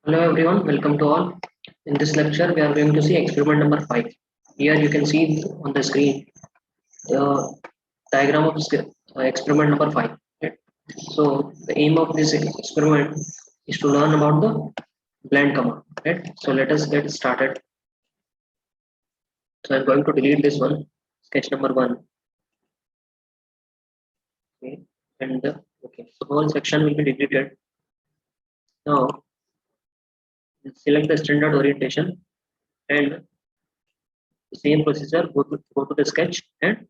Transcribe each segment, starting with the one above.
Hello everyone, welcome to all. In this lecture, we are going to see experiment number 5. Here you can see on the screen the diagram of experiment number 5. Right? So the aim of this experiment is to learn about the blend command. Right? So let us get started. So I'm going to delete this one, sketch number 1. Okay, and okay, so whole section will be deleted. Now select the standard orientation and the same procedure, go to the sketch and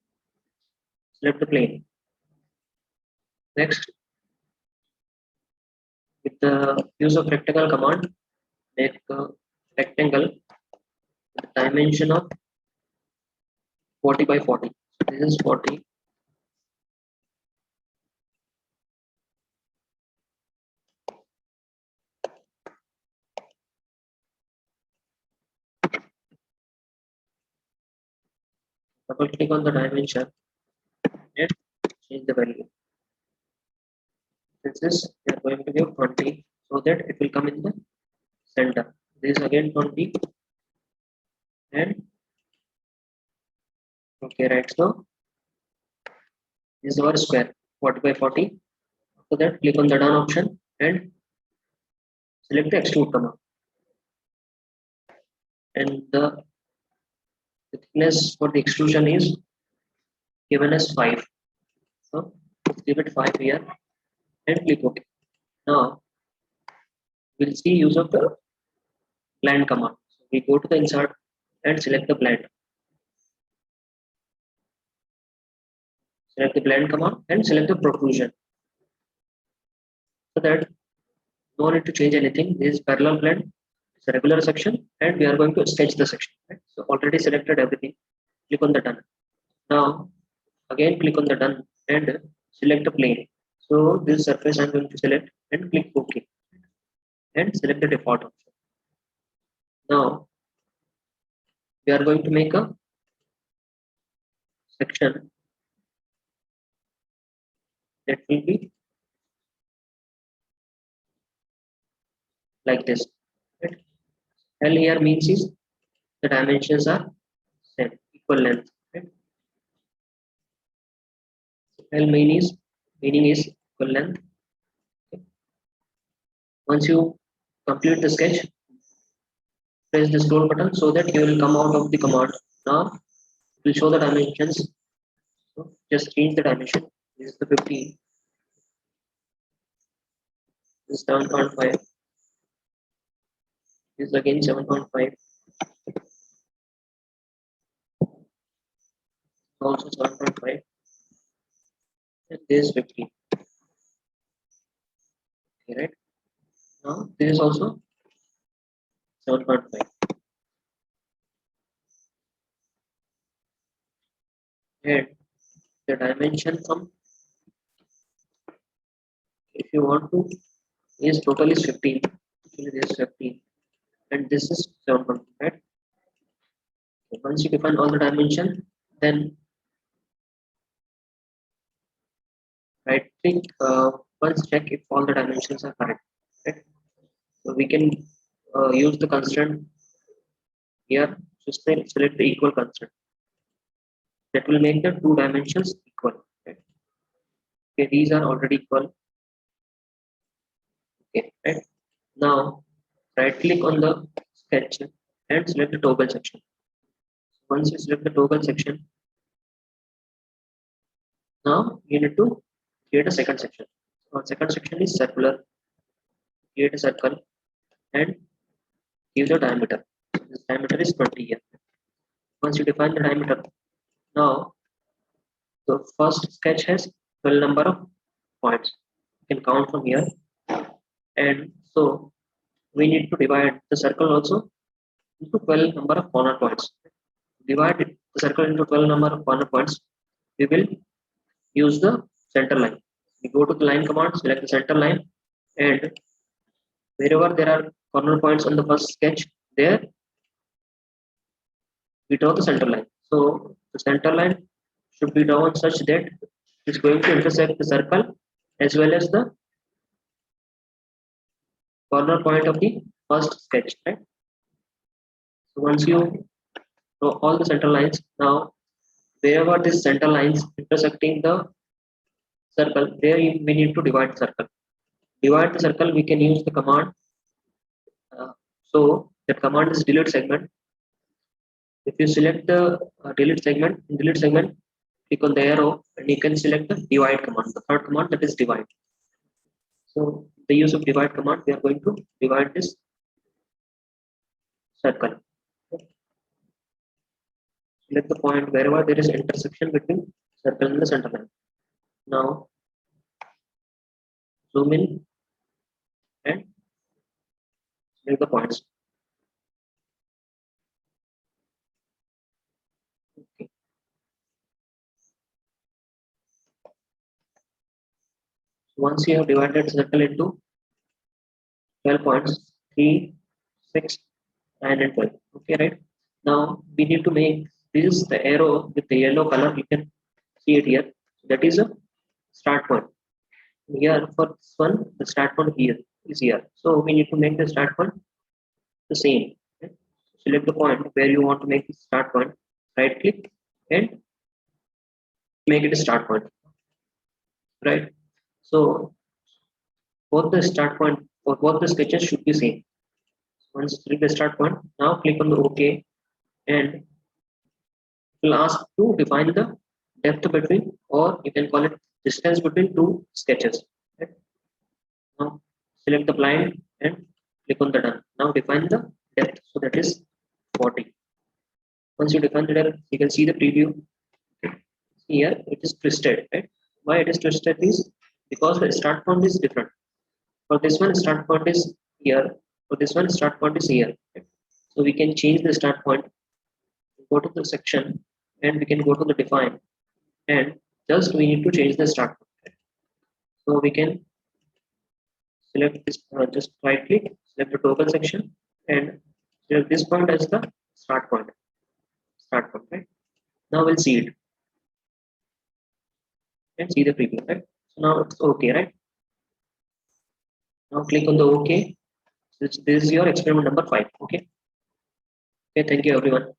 select the plane. Next, with the use of rectangle command, make a rectangle with a dimension of 40 by 40. So this is 40. Double click on the dimension and change the value. This is we are going to give 20 so that it will come in the center. This is again 20 and okay, right. So this is our square 40 by 40. After that, click on the done option and select the extrude command. And the thickness for the extrusion is given as 5. So give it 5 here and click OK. Now we'll see use of the blend command. So we go to the insert and select the blend. Select the blend command and select the protrusion. So that no need to change anything. This is parallel blend. It's a regular section and we are going to sketch the section. Right? So already selected everything. Click on the done. Now again click on the done and select the plane. So this surface I'm going to select and click OK and select the default option. Now we are going to make a section that will be like this. Right? L here means is the dimensions are same, equal length. Right? L meaning is equal length. Okay. Once you complete the sketch, press the scroll button so that you will come out of the command. Now it will show the dimensions. So just change the dimension. This is the 15. This is 7.5. This is again 7.5. Also 7.5. And this is 15. Okay, right? Now this is also 7.5. And the dimension from, if you want to, is total is 15. Actually this is 15 and this is 7.5. Right? Okay, once you define all the dimension, then right click, once check if all the dimensions are correct. Right? So we can use the constraint here to select the equal constraint. That will make the two dimensions equal. Right? Okay, these are already equal. Okay, right. Now right click on the sketch and select the toggle section. Once you select the toggle section, now you need to create a second section. Our second section is circular. Create a circle and give the diameter. This diameter is 20 here. Once you define the diameter, now the first sketch has 12 number of points. You can count from here, and so we need to divide the circle also into 12 number of corner points. Divide the circle into 12 number of corner points. We will use the center line. We go to the line command, select the center line, and wherever there are corner points on the first sketch, there we draw the center line. So the center line should be drawn such that it's going to intersect the circle as well as the corner point of the first sketch, right? So once you draw all the center lines, now wherever this center lines intersecting the circle, there we need to divide circle. Divide the circle, we can use the command. So that command is delete segment. If you select the delete segment, in delete segment, click on the arrow and you can select the divide command, the third command, that is divide. So the use of divide command, we are going to divide this circle. Select the point wherever there is intersection between circle and the center line. Now zoom in and select the points. Okay. Once you have divided circle into 12 points, 3, 6, 9 and 12. Okay, right? Now we need to make this the arrow with the yellow color. You can see it here. That is a start point. Here for this one, the start point here is here. So we need to make the start point the same. Okay? Select the point where you want to make the start point. Right click and make it a start point. Right. So both the start point for both the sketches should be same. Once select the start point, now click on the OK and it will ask to define the depth between, or you can call it distance between two sketches. Right? Now select the blind and click on the done. Now define the depth, so that is 40. Once you define the depth, you can see the preview. Here it is twisted, right? Why it is twisted is because the start point is different. For this one, start point is here. For this one, start point is here. Right? So we can change the start point, go to the section, and we can go to the define, and just we need to change the start point. Right? So we can select this, just right click, select the toggle section, and select this point as the start point. Start point, right? Now we'll see it and see the preview, right? So now it's okay, right? Now click on the OK. This is your experiment number 5. Okay. Okay. Thank you, everyone.